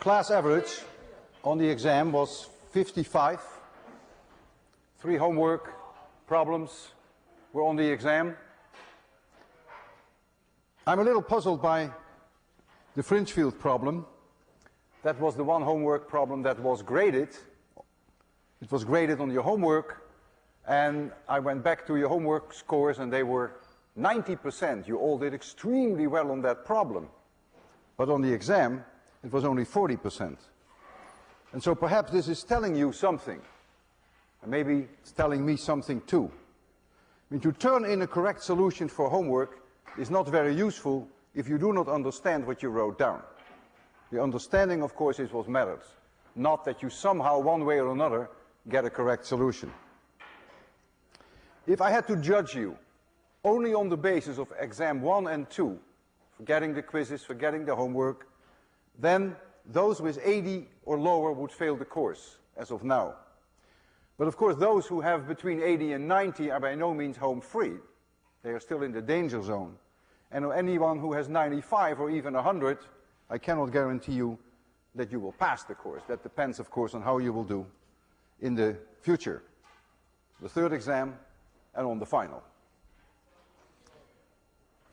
class average on the exam was 55. 3 homework problems were on the exam. I'm a little puzzled by the fringe field problem. That was the one homework problem that was graded. It was graded on your homework, and I went back to your homework scores and they were 90%. You all did extremely well on that problem. But on the exam, it was only 40%. And so perhaps this is telling you something. And maybe it's telling me something too. I mean, to turn in a correct solution for homework is not very useful if you do not understand what you wrote down. The understanding, of course, is what matters, not that you somehow, one way or another, get a correct solution. If I had to judge you only on the basis of exam 1 and 2, forgetting the quizzes, forgetting the homework, then those with 80 or lower would fail the course, as of now. But of course, those who have between 80 and 90 are by no means home free. They are still in the danger zone. And anyone who has 95 or even 100, I cannot guarantee you that you will pass the course. That depends, of course, on how you will do in the future, the third exam and on the final.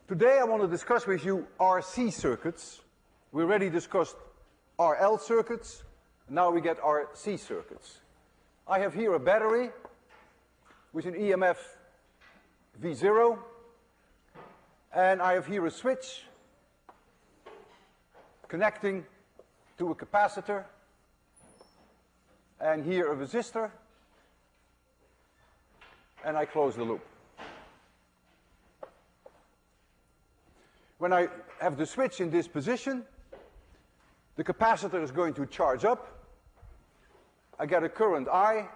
Today I want to discuss with you RC circuits. We already discussed RL circuits, now we get RC circuits. I have here a battery with an EMF V0, and I have here a switch connecting to a capacitor, and here a resistor, and I close the loop. When I have the switch in this position, the capacitor is going to charge up. I get a current I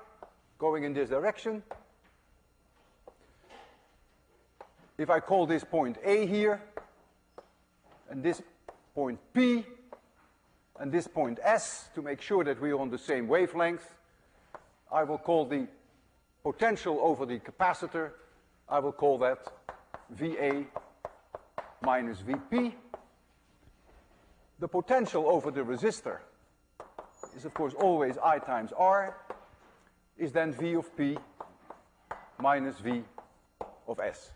going in this direction. If I call this point A here, and this point P, and this point S, to make sure that we are on the same wavelength, I will call the potential over the capacitor, I will call that VA minus VP. The potential over the resistor is, of course, always I times R, is then V of P minus V of S.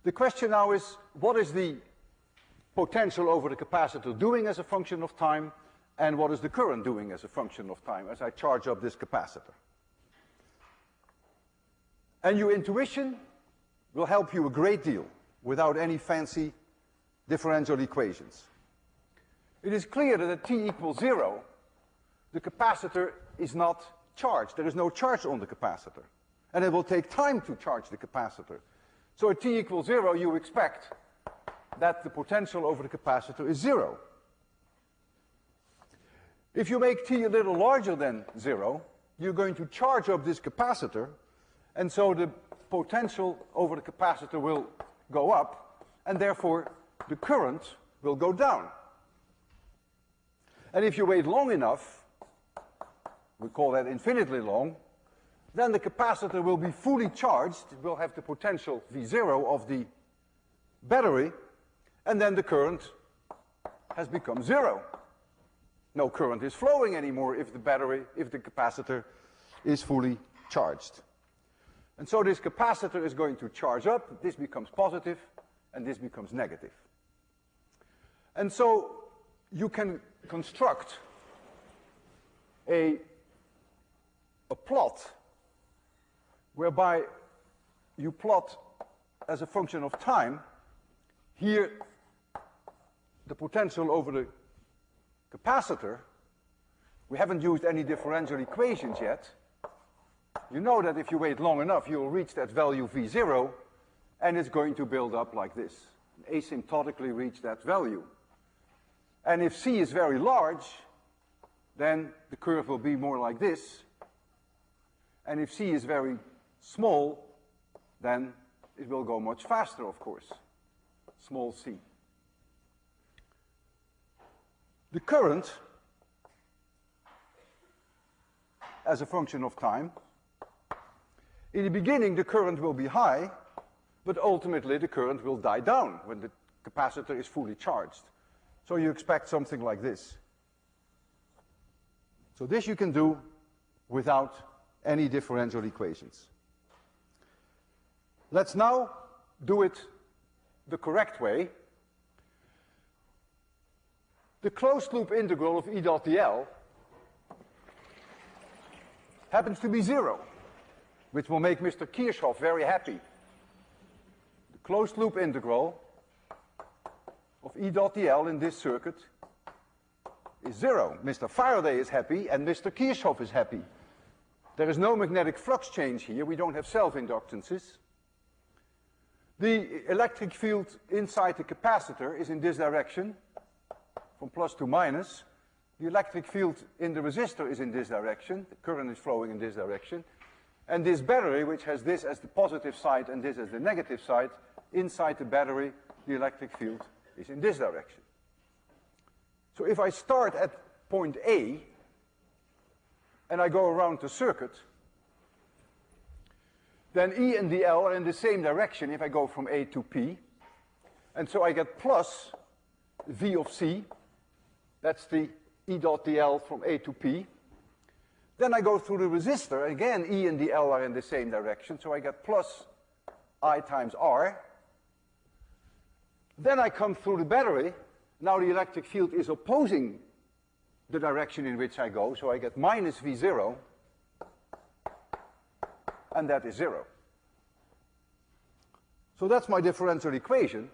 The question now is, what is the potential over the capacitor doing as a function of time, and what is the current doing as a function of time as I charge up this capacitor? And your intuition will help you a great deal without any fancy differential equations. It is clear that at t equals 0, the capacitor is not charged. There is no charge on the capacitor. And it will take time to charge the capacitor. So at t equals 0, you expect that the potential over the capacitor is 0. If you make t a little larger than 0, you're going to charge up this capacitor, and so the potential over the capacitor will go up, and therefore the current will go down. And if you wait long enough, we call that infinitely long, then the capacitor will be fully charged. It will have the potential V0 of the battery, and then the current has become 0. No current is flowing anymore if the capacitor is fully charged. And so this capacitor is going to charge up, this becomes positive, and this becomes negative. And so you can construct a plot whereby you plot as a function of time here the potential over the capacitor. We haven't used any differential equations yet. You know that if you wait long enough, you'll reach that value V0, and it's going to build up like this, and asymptotically reach that value. And if C is very large, then the curve will be more like this. And if C is very small, then it will go much faster, of course, small c. The current, as a function of time, in the beginning the current will be high, but ultimately the current will die down when the capacitor is fully charged. So you expect something like this. So this you can do without any differential equations. Let's now do it the correct way. The closed loop integral of E dot dl happens to be 0, which will make Mr. Kirchhoff very happy. The closed loop integral of E dot dl in this circuit is 0. Mr. Faraday is happy and Mr. Kirchhoff is happy. There is no magnetic flux change here. We don't have self-inductances. The electric field inside the capacitor is in this direction, from plus to minus. The electric field in the resistor is in this direction. The current is flowing in this direction. And this battery, which has this as the positive side and this as the negative side, inside the battery, the electric field is in this direction. So if I start at point A, and I go around the circuit, then E and dl are in the same direction if I go from A to P. And so I get plus V of C. That's the E dot dl from A to P. Then I go through the resistor. Again, E and dl are in the same direction. So I get plus I times R. Then I come through the battery. Now the electric field is opposing the direction in which I go. So I get minus V0. And that is 0. So that's my differential equation.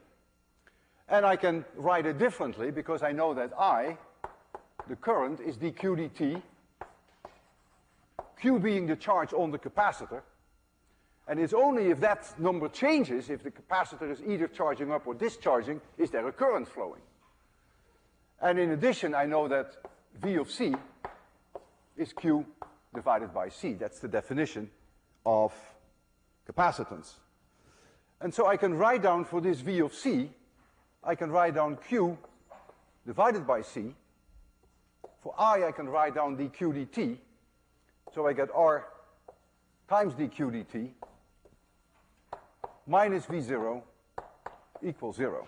And I can write it differently because I know that I, the current, is dq dt, Q being the charge on the capacitor. And it's only if that number changes, if the capacitor is either charging up or discharging, is there a current flowing. And in addition, I know that V of C is Q divided by C. That's the definition of capacitance. And so I can write down for this V of C, I can write down Q divided by C. For I can write down dq dt. So I get R times dq dt minus V0 equals 0.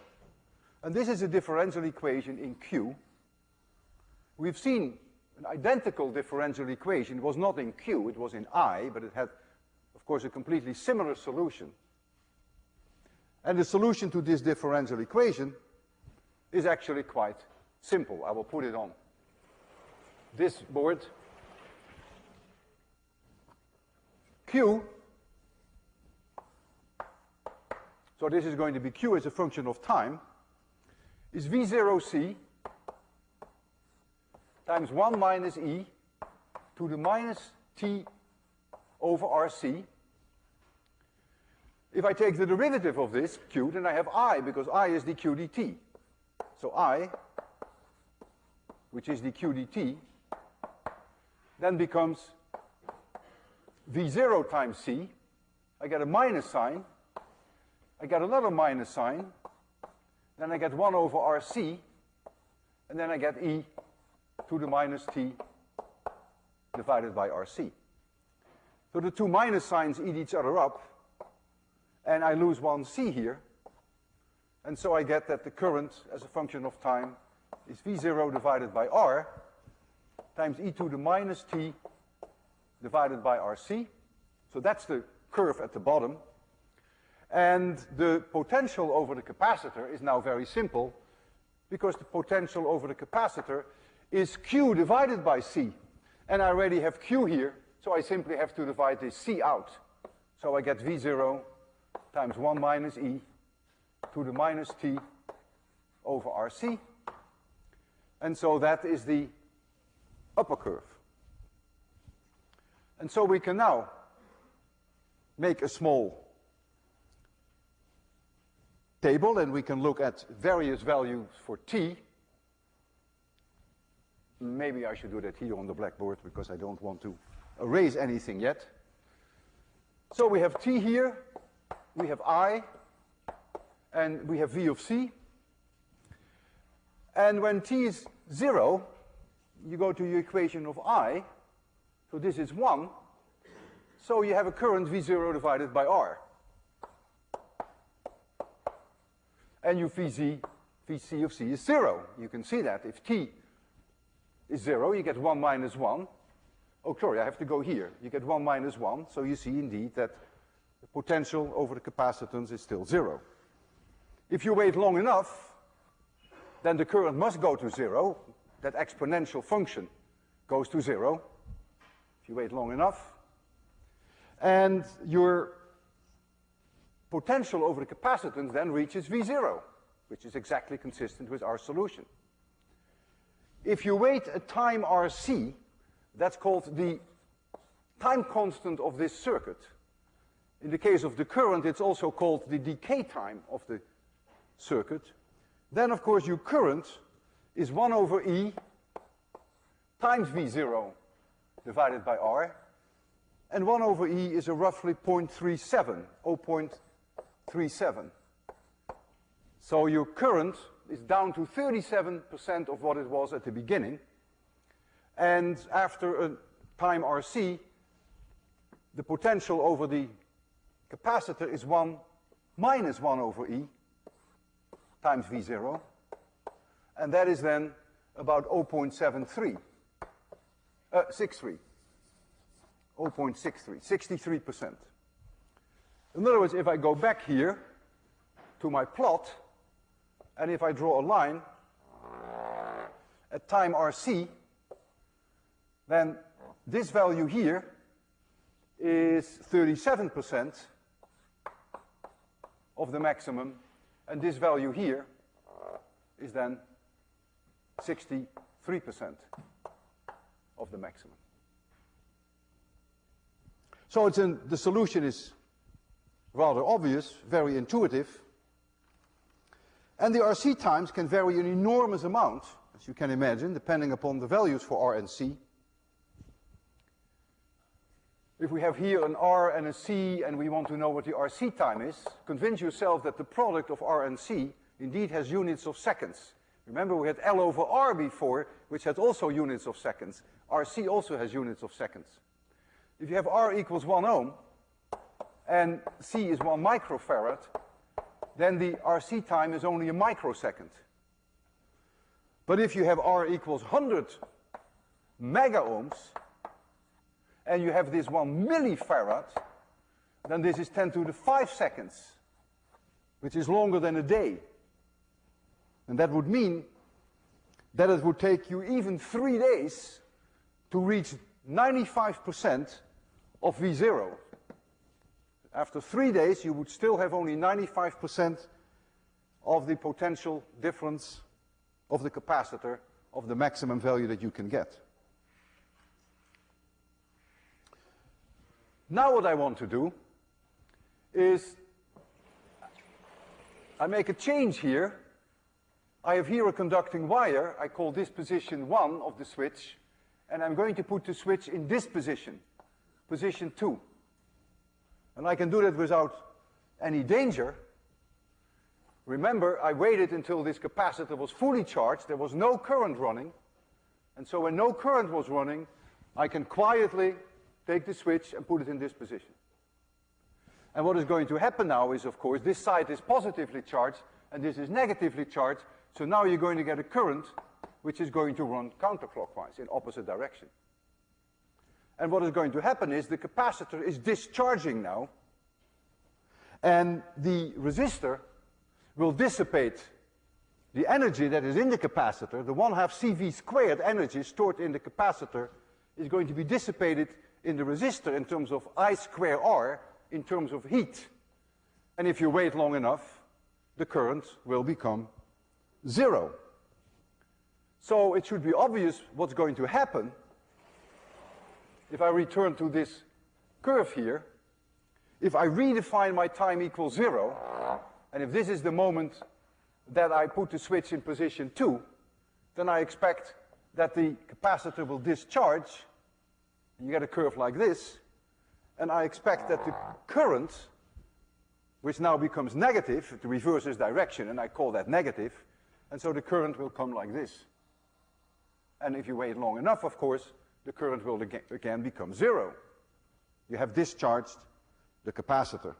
And this is a differential equation in Q. We've seen an identical differential equation. It was not in Q, it was in I, but it had, of course, a completely similar solution. And the solution to this differential equation is actually quite simple. I will put it on this board. Q, so this is going to be Q as a function of time, is V0C times 1 minus E to the minus T over RC. If I take the derivative of this Q, then I have I, because I is dq dt. So I, which is dq dt, then becomes V0 times C. I get a minus sign. I get another minus sign. Then I get 1 over RC. And then I get E to the minus T divided by RC. So the two minus signs eat each other up. And I lose one C here. And so I get that the current, as a function of time, is V0 divided by R times E to the minus T divided by RC. So that's the curve at the bottom. And the potential over the capacitor is now very simple, because the potential over the capacitor is Q divided by C. And I already have Q here, so I simply have to divide this C out. So I get V0 times 1 minus E to the minus T over RC. And so that is the upper curve. And so we can now make a small table, and we can look at various values for T. Maybe I should do that here on the blackboard, because I don't want to erase anything yet. So we have T here, we have I, and we have V of C. And when T is 0, you go to your equation of I. So this is 1. So you have a current V0 divided by R. And you VZ Vc of c is 0. You can see that. If t is 0, you get 1 minus 1. Oh, sorry, I have to go here. You get 1 minus 1, so you see indeed that the potential over the capacitance is still 0. If you wait long enough, then the current must go to 0. That exponential function goes to 0. If you wait long enough. And your potential over the capacitance then reaches V0, which is exactly consistent with our solution. If you wait a time RC, that's called the time constant of this circuit. In the case of the current, it's also called the decay time of the circuit. Then, of course, your current is 1 over E times V0 divided by R. And 1 over E is a roughly 0.37, 0.37. So your current is down to 37% of what it was at the beginning. And after a time RC, the potential over the capacitor is 1 minus 1 over E times V0. And that is then about 0.63, 63. 0.63, 63%. In other words, if I go back here to my plot, and if I draw a line at time RC, then this value here is 37% of the maximum, and this value here is then 63% of the maximum. So the solution is rather obvious, very intuitive. And the RC times can vary an enormous amount, as you can imagine, depending upon the values for R and C. If we have here an R and a C, and we want to know what the RC time is, convince yourself that the product of R and C indeed has units of seconds. Remember, we had L over R before, which had also units of seconds. RC also has units of seconds. If you have R equals 1 ohm, and C is 1 microfarad, then the RC time is only a microsecond. But if you have R equals 100 mega ohms, and you have this 1 millifarad, then this is 10 to the 5 seconds, which is longer than a day. And that would mean that it would take you even 3 days to reach 95% of V0. After 3 days, you would still have only 95% of the potential difference of the capacitor of the maximum value that you can get. Now what I want to do is I make a change here. I have here a conducting wire. I call this position 1 of the switch, and I'm going to put the switch in this position, position 2. And I can do that without any danger. Remember, I waited until this capacitor was fully charged. There was no current running. And so when no current was running, I can quietly take the switch and put it in this position. And what is going to happen now is, of course, this side is positively charged and this is negatively charged. So now you're going to get a current which is going to run counterclockwise in opposite direction. And what is going to happen is the capacitor is discharging now, and the resistor will dissipate the energy that is in the capacitor. The 1/2 CV squared energy stored in the capacitor is going to be dissipated in the resistor in terms of I square R, in terms of heat. And if you wait long enough, the current will become 0. So it should be obvious what's going to happen. If I return to this curve here, if I redefine my time equals 0, and if this is the moment that I put the switch in position 2, then I expect that the capacitor will discharge. You get a curve like this, and I expect that the current, which now becomes negative, it reverses direction, and I call that negative, and so the current will come like this. And if you wait long enough, of course, the current will again become 0. You have discharged the capacitor.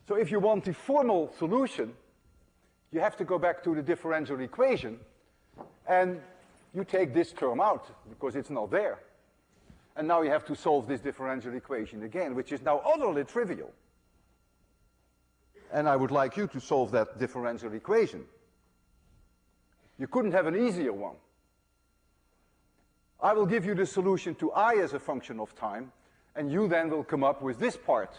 So if you want the formal solution, you have to go back to the differential equation, and you take this term out, because it's not there. And now you have to solve this differential equation again, which is now utterly trivial. And I would like you to solve that differential equation. You couldn't have an easier one. I will give you the solution to I as a function of time, and you then will come up with this part.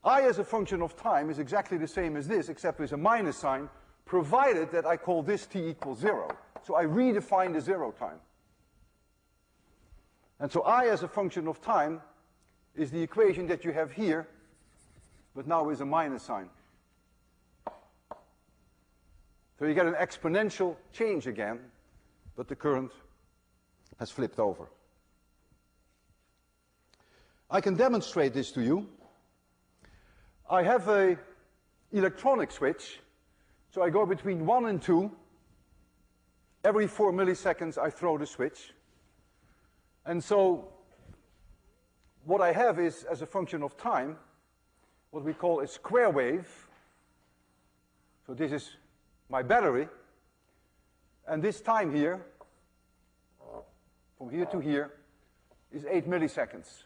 I as a function of time is exactly the same as this, except with a minus sign, provided that I call this t equals 0. So I redefine the 0 time. And so I as a function of time is the equation that you have here, but now with a minus sign. So you get an exponential change again, but the current has flipped over. I can demonstrate this to you. I have an electronic switch, so I go between 1 and 2. Every 4 milliseconds I throw the switch. And so what I have is, as a function of time, what we call a square wave. So this is my battery. And this time here, from here to here, is 8 milliseconds.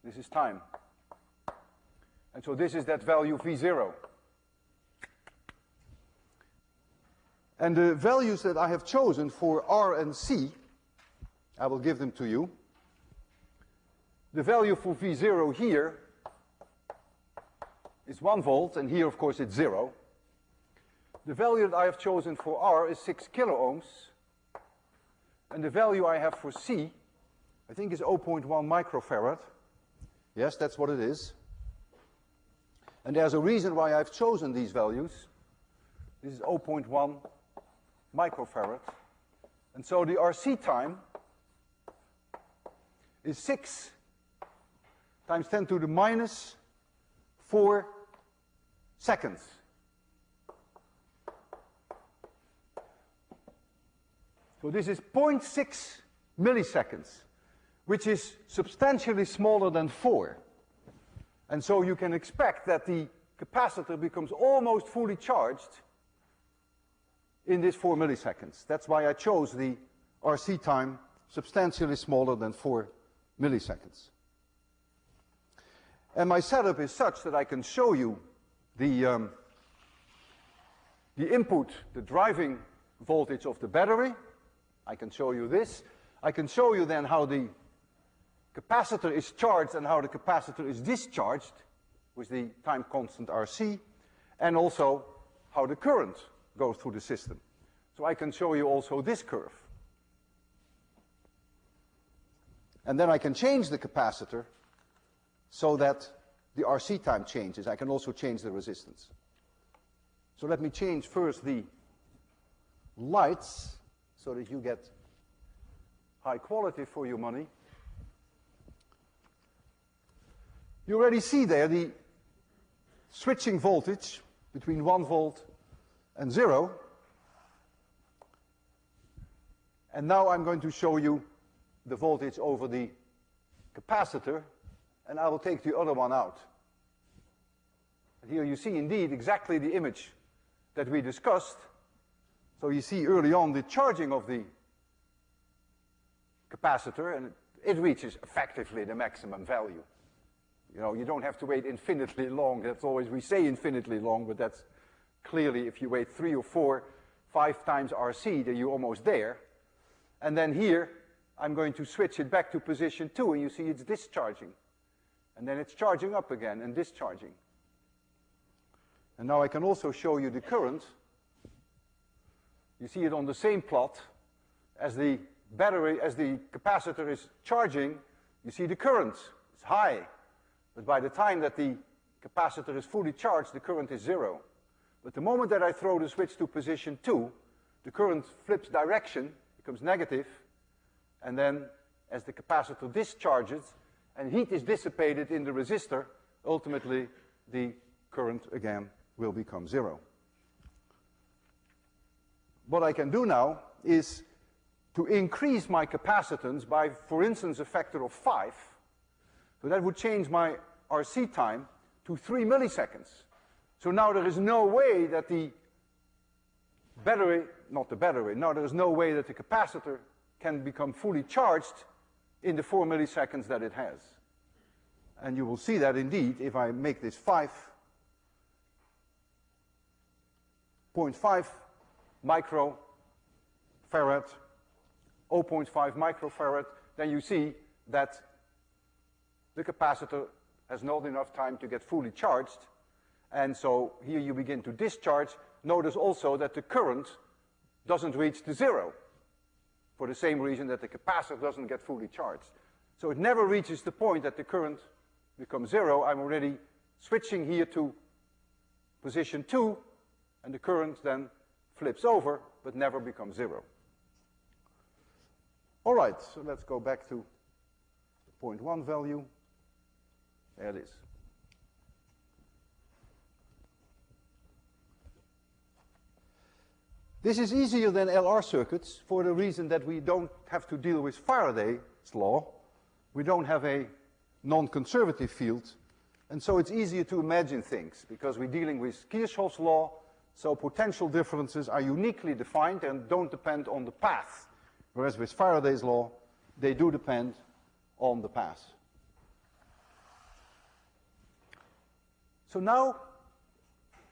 This is time. And so this is that value V0. And the values that I have chosen for R and C, I will give them to you. The value for V0 here is 1 volt, and here, of course, it's 0. The value that I have chosen for R is 6 kilo ohms. And the value I have for C, I think, is 0.1 microfarad. Yes, that's what it is. And there's a reason why I've chosen these values. This is 0.1 microfarad. And so the RC time is 6 times 10 to the minus 4 seconds. So this is 0.6 milliseconds, which is substantially smaller than 4. And so you can expect that the capacitor becomes almost fully charged in this 4 milliseconds. That's why I chose the RC time substantially smaller than 4 milliseconds. And my setup is such that I can show you the input, the driving voltage of the battery. I can show you this. I can show you then how the capacitor is charged and how the capacitor is discharged with the time constant RC, and also how the current goes through the system. So I can show you also this curve. And then I can change the capacitor so that the RC time changes. I can also change the resistance. So let me change first the lights so that you get high quality for your money. You already see there the switching voltage between 1 volt and 0. And now I'm going to show you the voltage over the capacitor, and I will take the other one out. And here you see indeed exactly the image that we discussed. So you see early on the charging of the capacitor, and it reaches effectively the maximum value. You know, you don't have to wait infinitely long. That's always, we say infinitely long, but that's clearly if you wait 3 or 4, 5 times RC, then you're almost there. And then here, I'm going to switch it back to position 2, and you see it's discharging. And then it's charging up again and discharging. And now I can also show you the current. You see it on the same plot. As the battery, as the capacitor is charging, you see the current. It's high. But by the time that the capacitor is fully charged, the current is 0. But the moment that I throw the switch to position 2, the current flips direction, becomes negative, and then as the capacitor discharges and heat is dissipated in the resistor, ultimately the current again will become 0. What I can do now is to increase my capacitance by, for instance, a factor of 5. So that would change my RC time to 3 milliseconds. So now there is no way that the battery, not the battery, now there is no way that the capacitor can become fully charged in the 4 milliseconds that it has. And you will see that indeed if I make this 5.5 microfarad, 0.5 microfarad, then you see that the capacitor has not enough time to get fully charged. And so here you begin to discharge. Notice also that the current doesn't reach the zero, for the same reason that the capacitor doesn't get fully charged. So it never reaches the point that the current becomes zero. I'm already switching here to position 2, and the current then flips over, but never becomes zero. All right, so let's go back to the 0.1 value. There it is. This is easier than LR circuits for the reason that we don't have to deal with Faraday's law. We don't have a non-conservative field, and so it's easier to imagine things because we're dealing with Kirchhoff's law, so potential differences are uniquely defined and don't depend on the path, whereas with Faraday's law, they do depend on the path. So now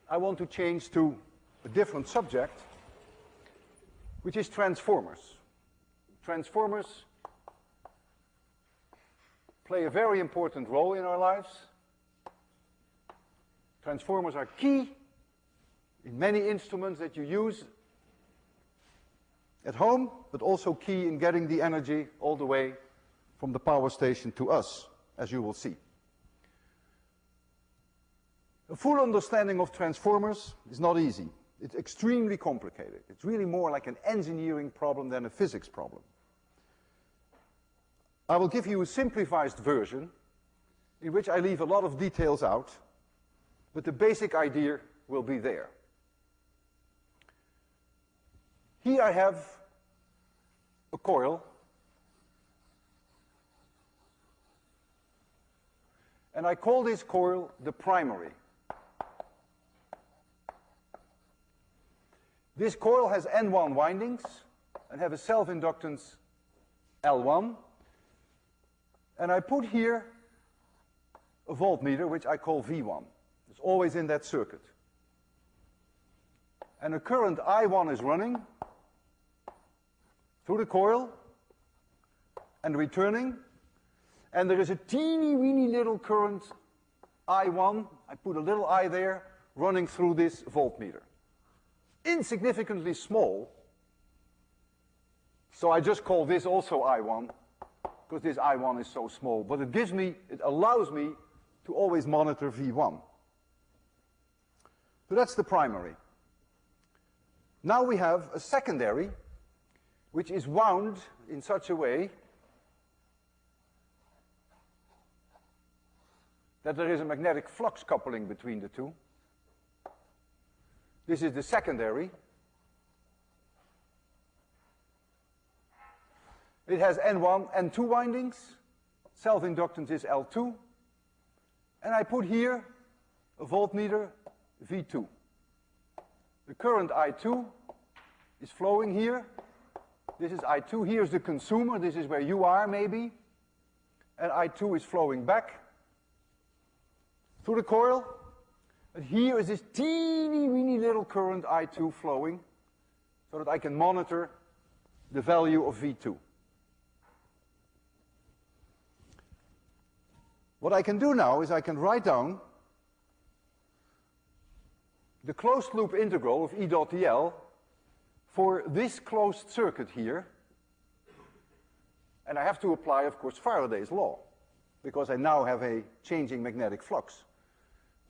I want to change to a different subject, which is transformers. Transformers play a very important role in our lives. Transformers are key in many instruments that you use at home, but also key in getting the energy all the way from the power station to us, as you will see. A full understanding of transformers is not easy. It's extremely complicated. It's really more like an engineering problem than a physics problem. I will give you a simplified version in which I leave a lot of details out, but the basic idea will be there. Here I have a coil, and I call this coil the primary. This coil has N1 windings and have a self-inductance L1. And I put here a voltmeter, which I call V1. It's always in that circuit. And a current I1 is running through the coil and returning. And there is a teeny weeny little current I1, I put a little I there, running through this voltmeter. Insignificantly small, so I just call this also I1, because this I1 is so small, but it allows me to always monitor V1. So that's the primary. Now we have a secondary, which is wound in such a way that there is a magnetic flux coupling between the two. This is the secondary. It has N1 and 2 windings. Self-inductance is L2. And I put here a voltmeter V2. The current I2 is flowing here. This is I2. Here's the consumer. This is where you are, maybe. And I2 is flowing back through the coil. And here is this teeny weeny little current I2 flowing so that I can monitor the value of V2. What I can do now is I can write down the closed loop integral of E dot dl for this closed circuit here. And I have to apply, of course, Faraday's law, because I now have a changing magnetic flux.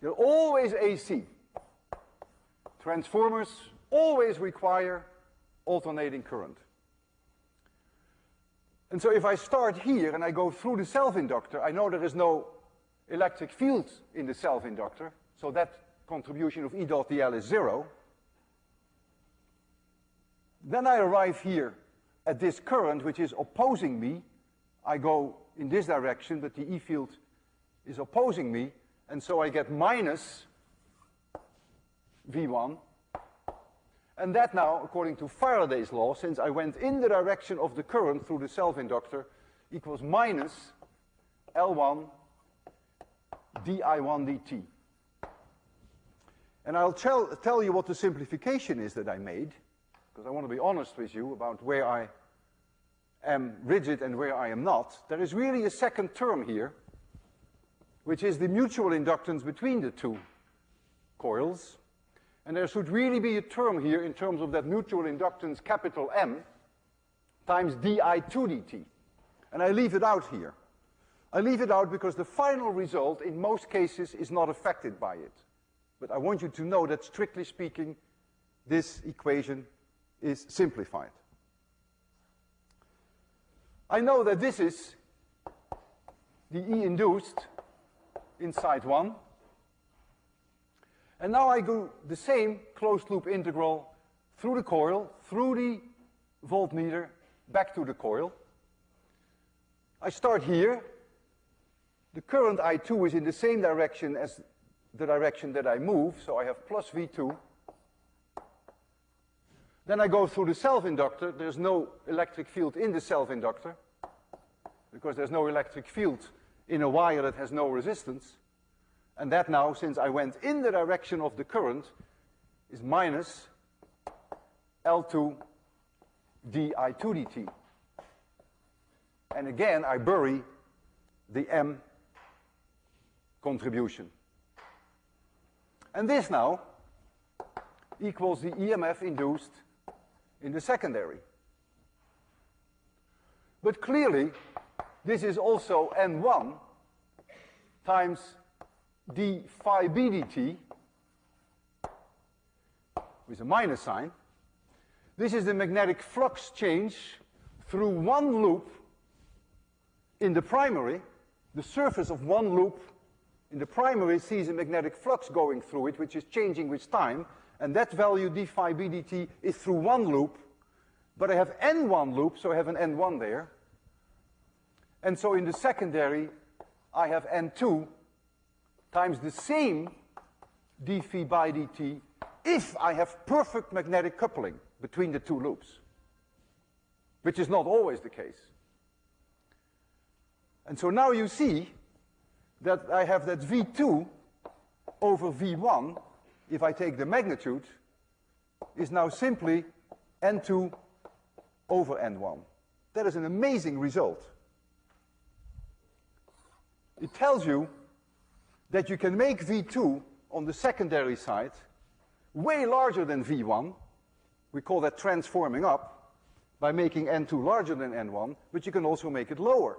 They're always AC. Transformers always require alternating current. And so if I start here and I go through the self-inductor, I know there is no electric field in the self-inductor, so that contribution of E dot dl is 0. Then I arrive here at this current, which is opposing me. I go in this direction, but the E field is opposing me. and so I get minus V1. And that now, according to Faraday's law, since I went in the direction of the current through the self-inductor, equals minus L1 di1 dt. And I'll tell you what the simplification is that I made, because I want to be honest with you about where I am rigid and where I am not. There is really a second term here, which is the mutual inductance between the two coils. And there should really be a term here in terms of that mutual inductance, capital M, times di2 dt. And I leave it out here. I leave it out because the final result, in most cases, is not affected by it. But I want you to know that, strictly speaking, this equation is simplified. I know that this is the E induced inside 1. And now I do the same closed loop integral through the coil, through the voltmeter, back to the coil. I start here. The current I2 is in the same direction as the direction that I move, so I have plus V2. Then I go through the self-inductor. There's no electric field in the self-inductor, because there's no electric field in a wire that has no resistance. And that now, since I went in the direction of the current, is minus L2 di2 dt. And again, I bury the M contribution. And this now equals the EMF induced in the secondary. But clearly, this is also N1 times d phi b dt with a minus sign. This is the magnetic flux change through one loop in the primary. The surface of one loop in the primary sees a magnetic flux going through it, which is changing with time, and that value d phi b dt is through one loop, but I have N1 loops, so I have an N1 there. And so in the secondary, I have N2 times the same d phi by dt if I have perfect magnetic coupling between the two loops, which is not always the case. And so now you see that I have that V2 over V1, if I take the magnitude, is now simply N2 over N1. That is an amazing result. It tells you that you can make V2 on the secondary side way larger than V1. We call that transforming up by making N2 larger than N1, but you can also make it lower.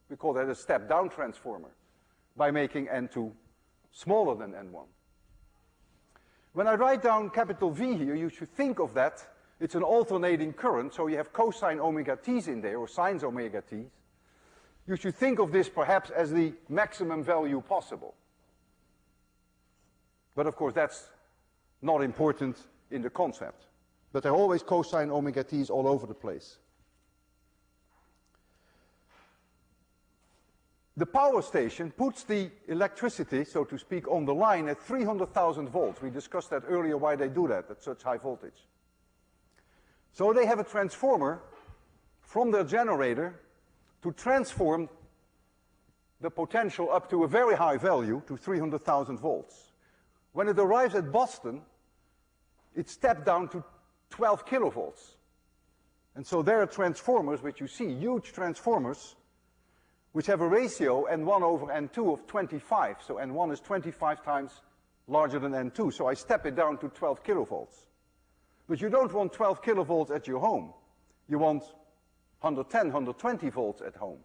We call that a step-down transformer by making N2 smaller than N1. When I write down capital V here, you should think of that. It's an alternating current, so you have cosine omega t's in there, or sines omega t's. You should think of this perhaps as the maximum value possible. But of course, that's not important in the concept. But there are always cosine omega t's all over the place. The power station puts the electricity, so to speak, on the line at 300,000 volts. We discussed that earlier, why they do that at such high voltage. So they have a transformer from their generator to transform the potential up to a very high value, to 300,000 volts. When it arrives at Boston, it stepped down to 12 kilovolts. And so there are transformers, which you see, huge transformers, which have a ratio N1 over N2 of 25. So N1 is 25 times larger than N2. So I step it down to 12 kilovolts. But you don't want 12 kilovolts at your home. You want 110, 120 volts at home.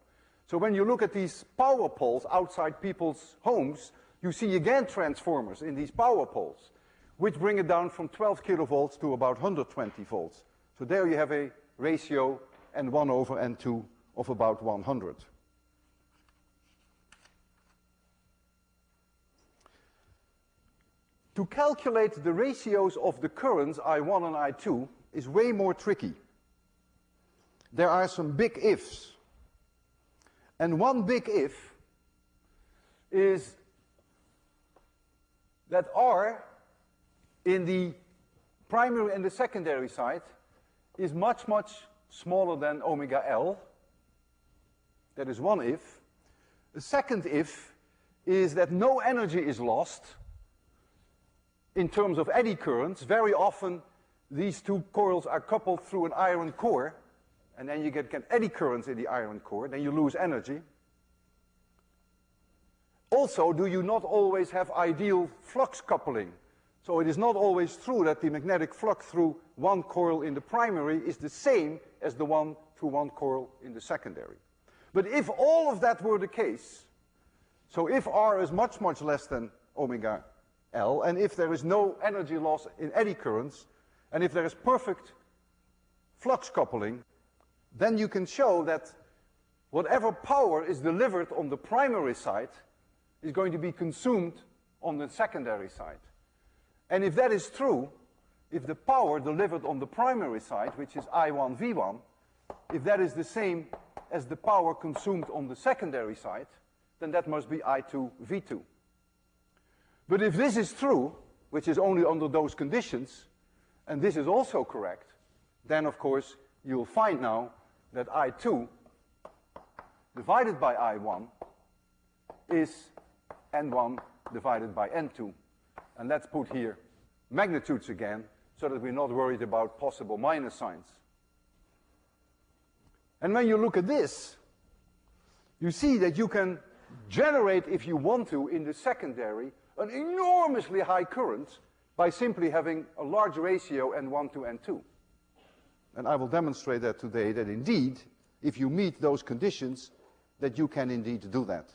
So when you look at these power poles outside people's homes, you see again transformers in these power poles, which bring it down from 12 kilovolts to about 120 volts. So there you have a ratio N1 over N2 of about 100. To calculate the ratios of the currents I1 and I2 is way more tricky. There are some big ifs. And one big if is that R in the primary and the secondary side is much, much smaller than omega L. That is one if. The second if is that no energy is lost in terms of eddy currents. Very often these two coils are coupled through an iron core, and then you get eddy currents in the iron core, then you lose energy. Also, do you not always have ideal flux coupling? So it is not always true that the magnetic flux through one coil in the primary is the same as the one through one coil in the secondary. But if all of that were the case, so if R is much, much less than omega L, and if there is no energy loss in eddy currents, and if there is perfect flux coupling, then you can show that whatever power is delivered on the primary side is going to be consumed on the secondary side. And if that is true, if the power delivered on the primary side, which is I1 V1, if that is the same as the power consumed on the secondary side, then that must be I2 V2. But if this is true, which is only under those conditions, and this is also correct, then of course you'll find now that I2 divided by I1 is N1 divided by N2. And let's put here magnitudes again, so that we're not worried about possible minus signs. And when you look at this, you see that you can generate, if you want to, in the secondary, an enormously high current by simply having a large ratio N1 to N2. And I will demonstrate that today, that indeed, if you meet those conditions, that you can indeed do that.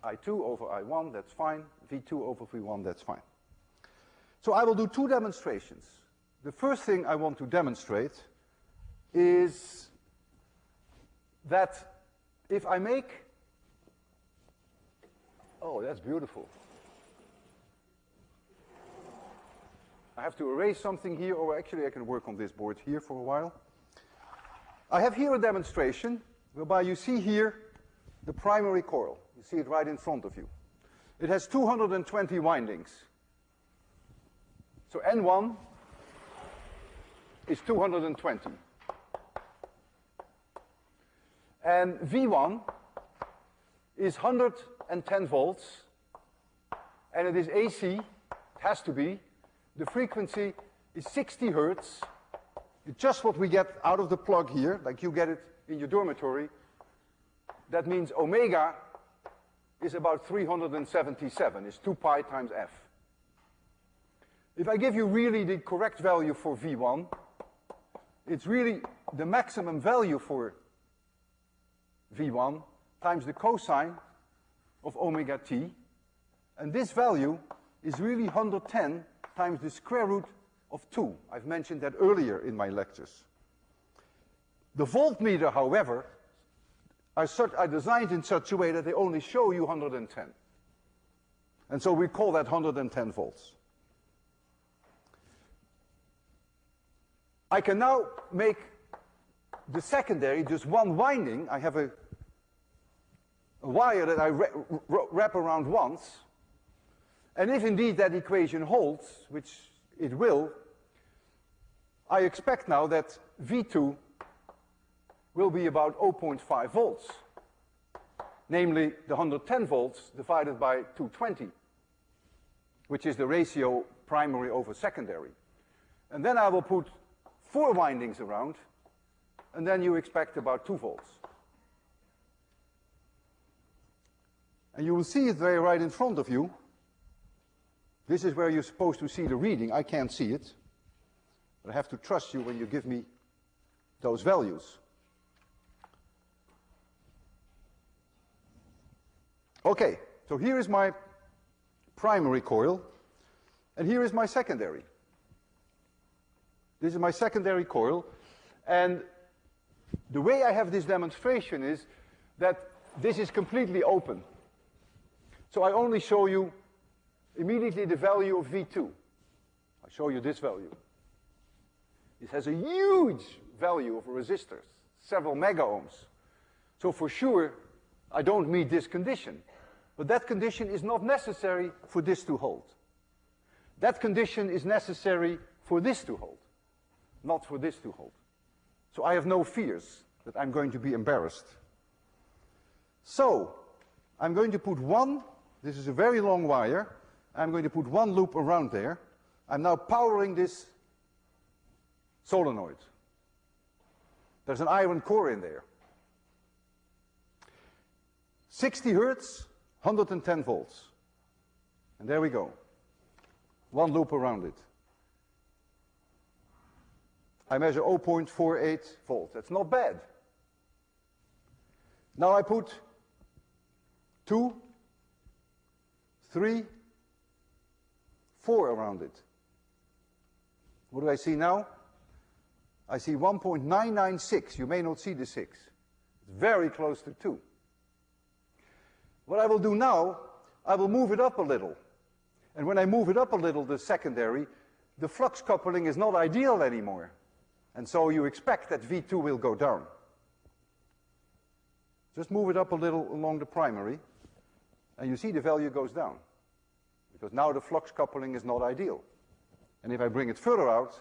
I2 over I1, that's fine. V2 over V1, that's fine. So I will do two demonstrations. The first thing I want to demonstrate is that if I make, oh, that's beautiful. I have to erase something here, or actually I can work on this board here for a while. I have here a demonstration whereby you see here the primary coil. You see it right in front of you. It has 220 windings. So N1 is 220. And V1 is 110 volts, and it is AC, it has to be. The frequency is 60 hertz. It's just what we get out of the plug here, like you get it in your dormitory. That means omega is about 377, is 2 pi times F. If I give you really the correct value for V1, it's really the maximum value for V1 times the cosine of omega t, and this value is really 110 times the square root of 2. I've mentioned that earlier in my lectures. The voltmeter, however, are designed in such a way that they only show you 110. And so we call that 110 volts. I can now make the secondary just one winding. I have a wire that I wrap around once. And if indeed that equation holds, which it will, I expect now that V2 will be about 0.5 volts, namely the 110 volts divided by 220, which is the ratio primary over secondary. And then I will put 4 windings around, and then you expect about 2 volts. And you will see it there right in front of you. This is where you're supposed to see the reading. I can't see it, but I have to trust you when you give me those values. Okay, so here is my primary coil, and here is my secondary. This is my secondary coil, and the way I have this demonstration is that this is completely open. So I only show you immediately the value of V2. I show you this value. This has a huge value of resistors, several mega ohms. So for sure, I don't meet this condition. But that condition is not necessary for this to hold. That condition is necessary for this to hold, not for this to hold. So I have no fears that I'm going to be embarrassed. So I'm going to put one, this is a very long wire, I'm going to put one loop around there. I'm now powering this solenoid. There's an iron core in there. 60 hertz, 110 volts. And there we go. One loop around it. I measure 0.48 volts. That's not bad. Now I put 2, 3, 4 around it. What do I see now? I see 1.996. You may not see the 6. It's very close to 2. What I will do now, I will move it up a little. And when I move it up a little, the secondary, the flux coupling is not ideal anymore. And so you expect that V2 will go down. Just move it up a little along the primary, and you see the value goes down. Because now the flux coupling is not ideal. And if I bring it further out,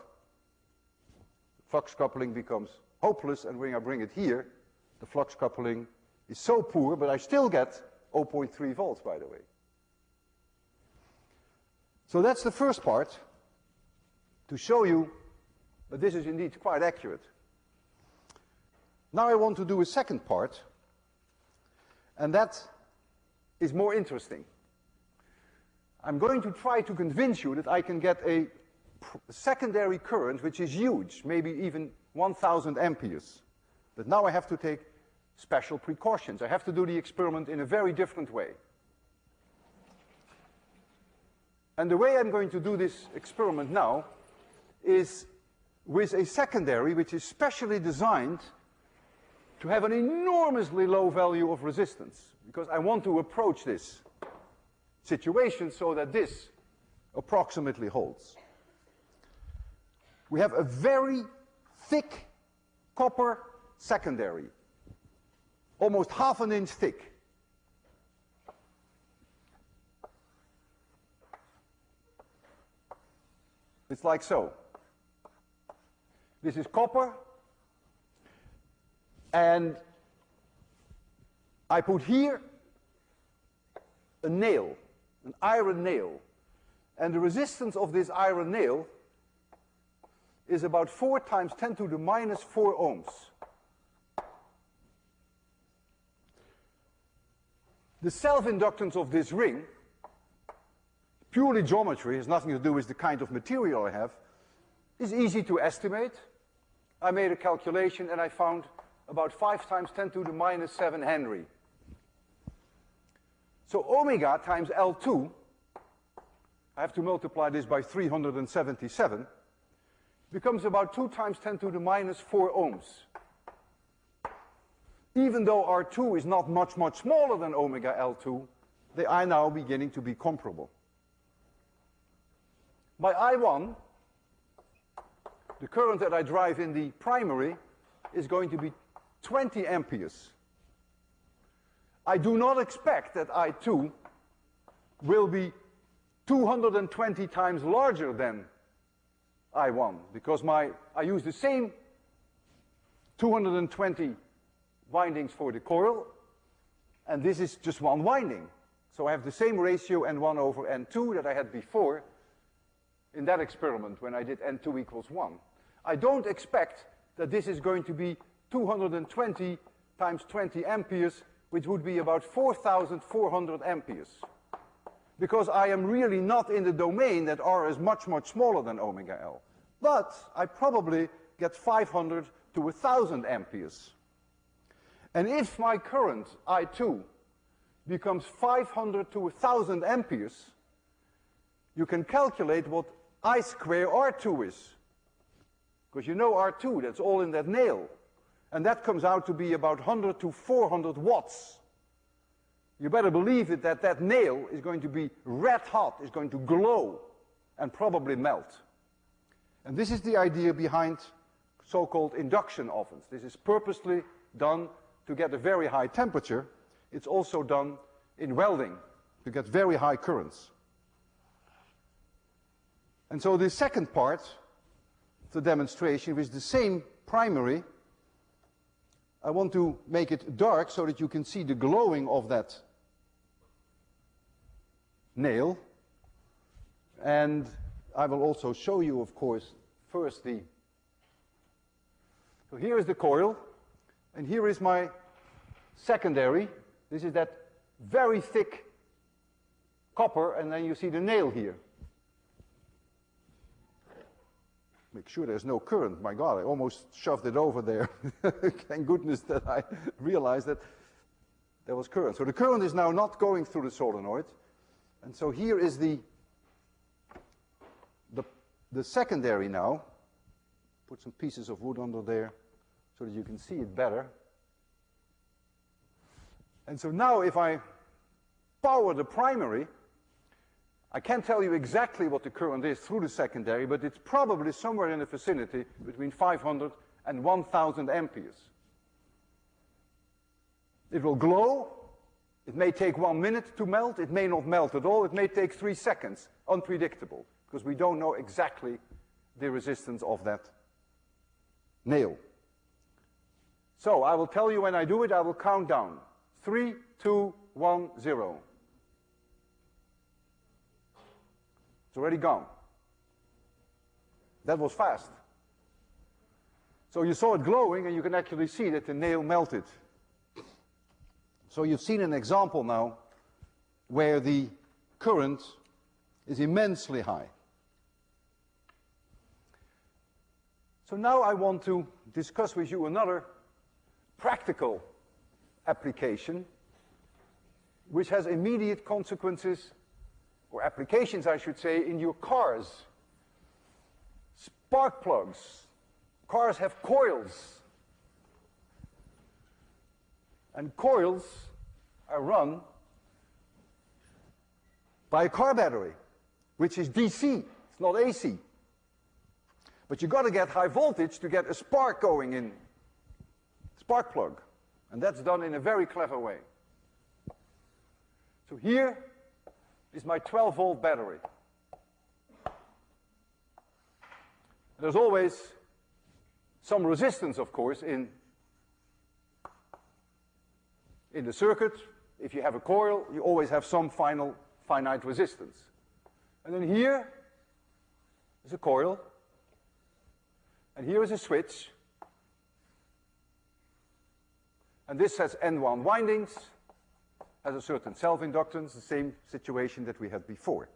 flux coupling becomes hopeless, and when I bring it here, the flux coupling is so poor, but I still get 0.3 volts, by the way. So that's the first part, to show you that this is indeed quite accurate. Now I want to do a second part, and that is more interesting. I'm going to try to convince you that I can get a secondary current which is huge, maybe even 1,000 amperes. But now I have to take special precautions. I have to do the experiment in a very different way. And the way I'm going to do this experiment now is with a secondary which is specially designed to have an enormously low value of resistance, because I want to approach this situation so that this approximately holds. We have a very thick copper secondary, almost ½ an inch thick. It's like so. This is copper, and I put here a nail, an iron nail, and the resistance of this iron nail is about 4 times 10 to the minus 4 ohms. The self-inductance of this ring, purely geometry, has nothing to do with the kind of material I have, is easy to estimate. I made a calculation and I found about 5 times 10 to the minus 7 Henry. So omega times L2, I have to multiply this by 377, becomes about 2 times 10 to the minus 4 ohms. Even though R2 is not much smaller than omega L2, they are now beginning to be comparable. By I1, the current that I drive in the primary is going to be 20 amperes. I do not expect that I2 will be 220 times larger than I1, because I use the same 220 windings for the coil, and this is just one winding. So I have the same ratio N1 over N2 that I had before in that experiment when I did N2 equals 1. I don't expect that this is going to be 220 times 20 amperes, which would be about 4,400 amperes. Because I am really not in the domain that R is much smaller than omega L. But I probably get 500 to 1,000 amperes. And if my current, I2, becomes 500 to 1,000 amperes, you can calculate what I square R2 is. Because you know R2, that's all in that nail. And that comes out to be about 100 to 400 watts. You better believe it that that nail is going to be red hot, is going to glow, and probably melt. And this is the idea behind so-called induction ovens. This is purposely done to get a very high temperature it's also done in welding to get very high currents. And so the second part of the demonstration with the same primary, I want to make it dark so that you can see the glowing of that nail. And I will also show you, of course, first so here is the coil, and here is my secondary. This is that very thick copper, and then you see the nail here. Make sure there's no current. My God, I almost shoved it over there. Thank goodness that I realized that there was current. So the current is now not going through the solenoid. And so here is the secondary now. Put some pieces of wood under there so that you can see it better. And so now if I power the primary, I can't tell you exactly what the current is through the secondary, but it's probably somewhere in the vicinity between 500 and 1000 amperes. It will glow. It may take 1 minute to melt. It may not melt at all. It may take 3 seconds. Unpredictable, because we don't know exactly the resistance of that nail. So I will tell you when I do it. I will count down. 3, 2, 1, 0. It's already gone. That was fast. So you saw it glowing, and you can actually see that the nail melted. So you've seen an example now where the current is immensely high. So now I want to discuss with you another practical application which has immediate consequences, or applications I should say, in your cars. Spark plugs. Cars have coils. And coils are run by a car battery, which is DC, it's not AC. But you've got to get high voltage to get a spark going in spark plug. And that's done in a very clever way. So here is my 12-volt battery. There's always some resistance, of course, in the circuit. If you have a coil, you always have some finite resistance. And then here is a coil, and here is a switch. And this has N1 windings, has a certain self-inductance, the same situation that we had before.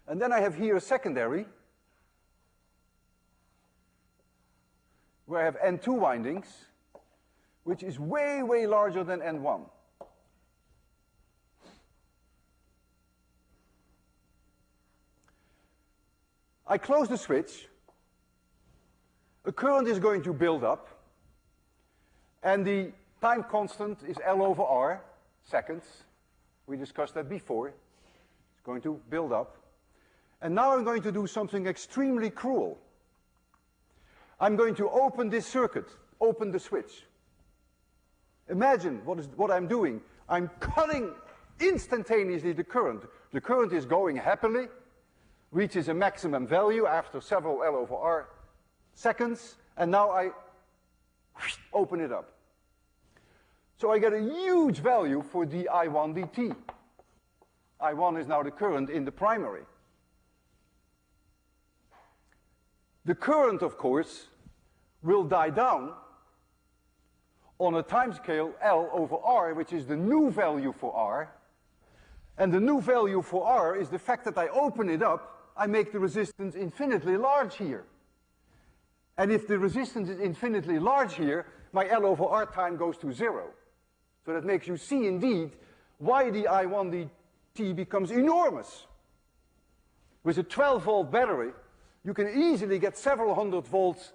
And then I have here a secondary, where I have N2 windings, which is way, way larger than N1. I close the switch, a current is going to build up, and the time constant is L over R, seconds. We discussed that before. It's going to build up. And now I'm going to do something extremely cruel. I'm going to open this circuit, open the switch. Imagine what I'm doing. I'm cutting instantaneously the current. The current is going happily, reaches a maximum value after several L over R seconds, and now I open it up. So I get a huge value for dI1 dt. I1 is now the current in the primary. The current, of course, will die down on a timescale L over R, which is the new value for R. And the new value for R is the fact that I open it up, I make the resistance infinitely large here. And if the resistance is infinitely large here, my L over R time goes to 0. So that makes you see indeed why the I1 dt becomes enormous. With a 12-volt battery, you can easily get several hundred volts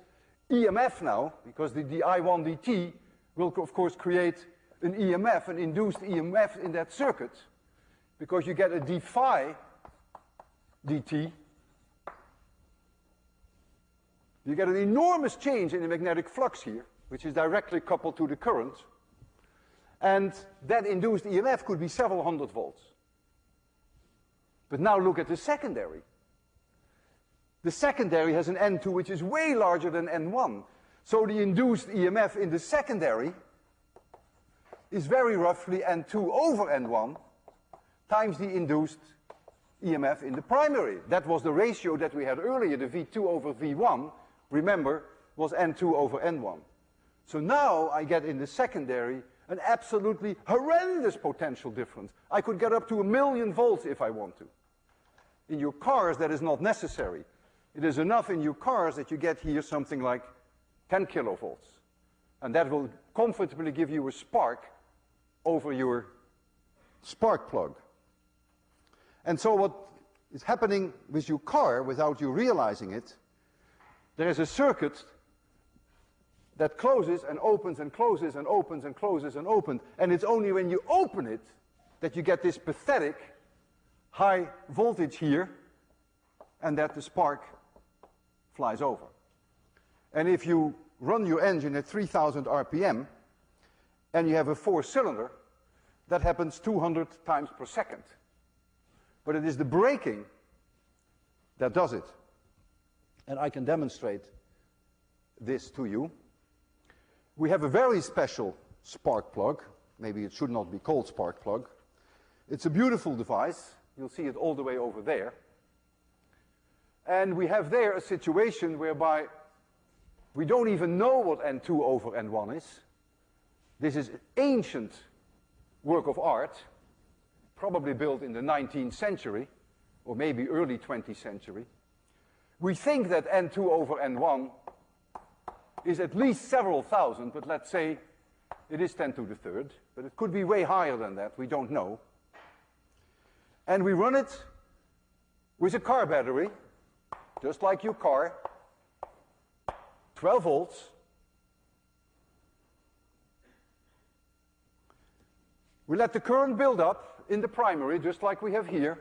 EMF now, because the I1 dt will, of course, create an EMF, an induced EMF in that circuit, because you get a d phi dt. You get an enormous change in the magnetic flux here, which is directly coupled to the current. And that induced EMF could be several hundred volts. But now look at the secondary. The secondary has an N2 which is way larger than N1. So the induced EMF in the secondary is very roughly N2 over N1 times the induced EMF in the primary. That was the ratio that we had earlier, the V2 over V1, remember, was N2 over N1. So now I get in the secondary an absolutely horrendous potential difference. I could get up to 1,000,000 volts if I want to. In your cars, that is not necessary. It is enough in your cars that you get here something like 10 kilovolts. And that will comfortably give you a spark over your spark plug. And so what is happening with your car, without you realizing it, there is a circuit that closes and opens and closes and opens and closes and opens. And it's only when you open it that you get this pathetic high voltage here and that the spark flies over. And if you run your engine at 3,000 RPM and you have a 4-cylinder, that happens 200 times per second. But it is the braking that does it. And I can demonstrate this to you. We have a very special spark plug. Maybe it should not be called spark plug. It's a beautiful device. You'll see it all the way over there. And we have there a situation whereby we don't even know what N2 over N1 is. This is ancient work of art, probably built in the 19th century, or maybe early 20th century. We think that N2 over N1 is at least several thousand, but let's say it is 10 to the third, but it could be way higher than that, we don't know. And we run it with a car battery, just like your car, 12 volts. We let the current build up in the primary, just like we have here,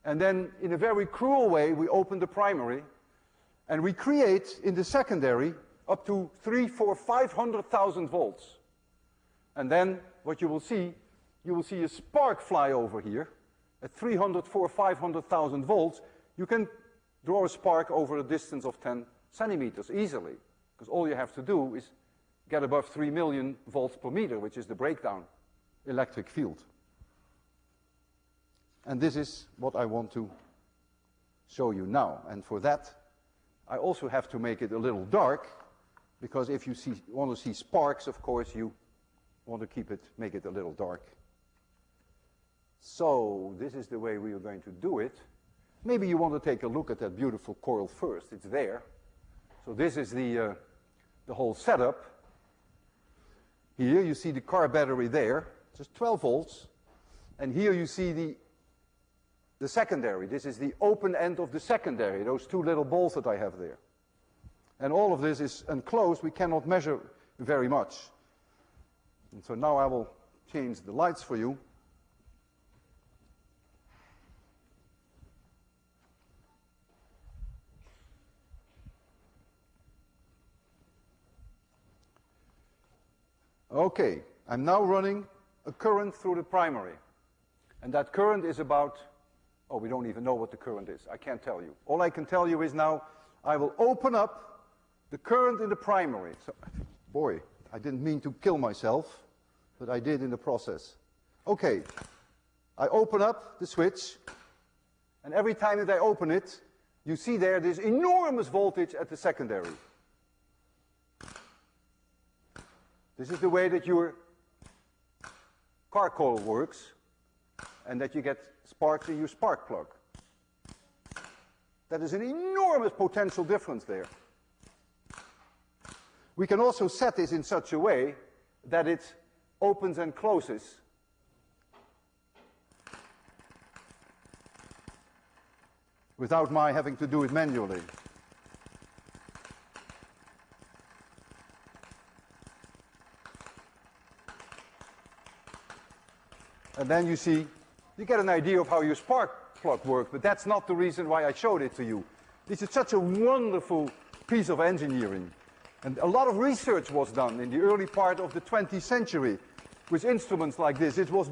and then in a very cruel way we open the primary, and we create in the secondary up to 300,000, 400,000, 500,000 volts. And then what you will see a spark fly over here at 300,000, 400,000, 500,000 volts. You can draw a spark over a distance of 10 centimeters easily, because all you have to do is get above 3 million volts per meter, which is the breakdown electric field. And this is what I want to show you now. And for that, I also have to make it a little dark, because if you want to see sparks, of course, you want to make it a little dark. So this is the way we are going to do it. Maybe you want to take a look at that beautiful coil first. It's there. So this is the whole setup. Here you see the car battery there, just 12 volts. And here you see the secondary. This is the open end of the secondary, those two little balls that I have there. And all of this is enclosed. We cannot measure very much. And so now I will change the lights for you. Okay, I'm now running a current through the primary. And that current is about, oh, we don't even know what the current is. I can't tell you. All I can tell you is now I will open up the current in the primary. So, boy, I didn't mean to kill myself, but I did in the process. Okay, I open up the switch, and every time that I open it, you see there this enormous voltage at the secondary. This is the way that your car coil works, and that you get sparks in your spark plug. That is an enormous potential difference there. We can also set this in such a way that it opens and closes without my having to do it manually. And then you see, you get an idea of how your spark plug works, but that's not the reason why I showed it to you. This is such a wonderful piece of engineering. And a lot of research was done in the early part of the 20th century with instruments like this. It was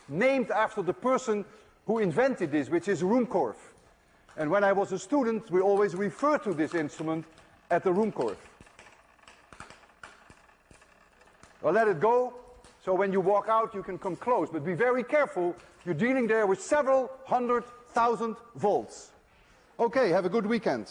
named after the person who invented this, which is Ruhmkorff. And when I was a student, we always referred to this instrument at the Ruhmkorff. I'll let it go, so when you walk out, you can come close. But be very careful, you're dealing there with several 100,000 volts. Okay, have a good weekend.